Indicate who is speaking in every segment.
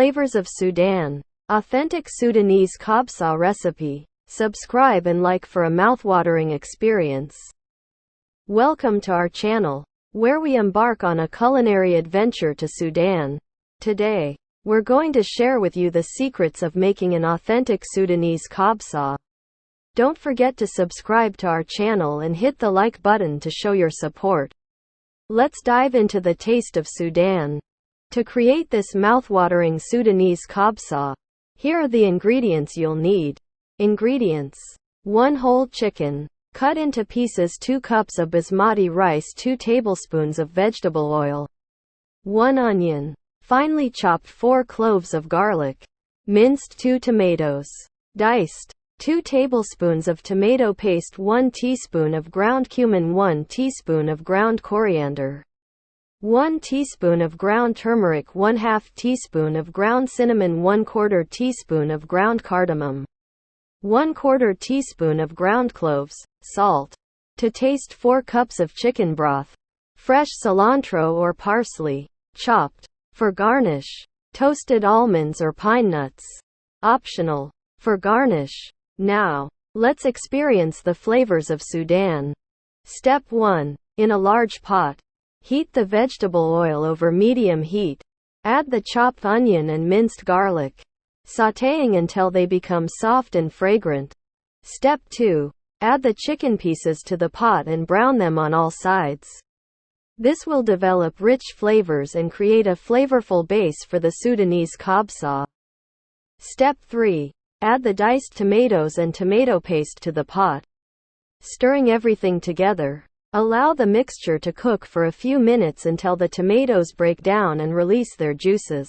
Speaker 1: Flavors of Sudan. Authentic Sudanese Kabsa recipe. Subscribe and like for a mouthwatering experience. Welcome to our channel, where we embark on a culinary adventure to Sudan. Today, we're going to share with you the secrets of making an authentic Sudanese Kabsa. Don't forget to subscribe to our channel and hit the like button to show your support. Let's dive into the taste of Sudan. To create this mouthwatering Sudanese Kabsa, here are the ingredients you'll need. Ingredients: 1 whole chicken, cut into pieces, 2 cups of basmati rice, 2 tablespoons of vegetable oil, 1 onion, finely chopped, 4 cloves of garlic, minced 2 tomatoes, diced, 2 tablespoons of tomato paste, 1 teaspoon of ground cumin, 1 teaspoon of ground coriander, 1 teaspoon of ground turmeric, 1/2 teaspoon of ground cinnamon, 1/4 teaspoon of ground cardamom, 1/4 teaspoon of ground cloves, salt. To taste, 4 cups of chicken broth, fresh cilantro or parsley, chopped. For garnish, toasted almonds or pine nuts. Optional. For garnish. Now, let's experience the flavors of Sudan. Step 1. In a large pot, heat the vegetable oil over medium heat. Add the chopped onion and minced garlic, sautéing until they become soft and fragrant. Step 2. Add the chicken pieces to the pot and brown them on all sides. This will develop rich flavors and create a flavorful base for the Sudanese Kabsa. Step 3. Add the diced tomatoes and tomato paste to the pot. Stirring everything together, allow the mixture to cook for a few minutes until the tomatoes break down and release their juices.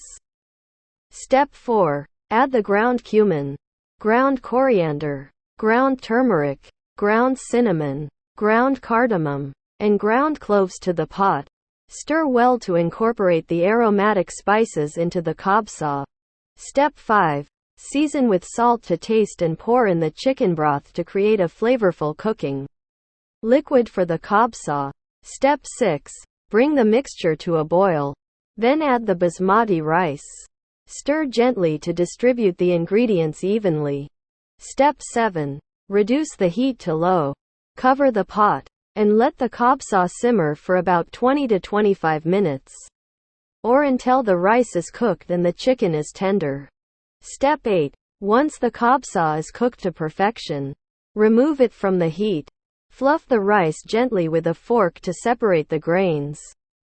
Speaker 1: Step 4. Add the ground cumin, ground coriander, ground turmeric, ground cinnamon, ground cardamom, and ground cloves to the pot. Stir well to incorporate the aromatic spices into the kabsa. Step 5. Season with salt to taste and pour in the chicken broth to create a flavorful cooking liquid for the kabsa. Step 6. Bring the mixture to a boil. Then add the basmati rice. Stir gently to distribute the ingredients evenly. Step 7. Reduce the heat to low. Cover the pot and let the kabsa simmer for about 20 to 25 minutes, or until the rice is cooked and the chicken is tender. Step 8. Once the kabsa is cooked to perfection, remove it from the heat. Fluff the rice gently with a fork to separate the grains.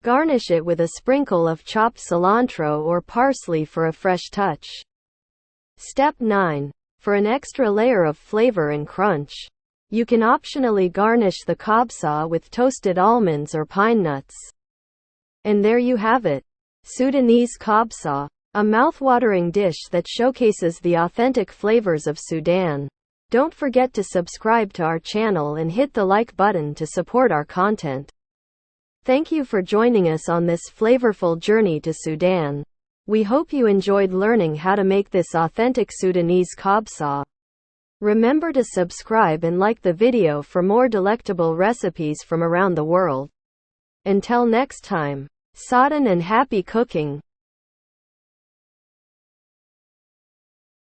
Speaker 1: Garnish it with a sprinkle of chopped cilantro or parsley for a fresh touch. Step 9. For an extra layer of flavor and crunch, you can optionally garnish the kabsa with toasted almonds or pine nuts. And there you have it. Sudanese Kabsa, a mouthwatering dish that showcases the authentic flavors of Sudan. Don't forget to subscribe to our channel and hit the like button to support our content. Thank you for joining us on this flavorful journey to Sudan. We hope you enjoyed learning how to make this authentic Sudanese Kabsa. Remember to subscribe and like the video for more delectable recipes from around the world. Until next time, Sudan and happy cooking.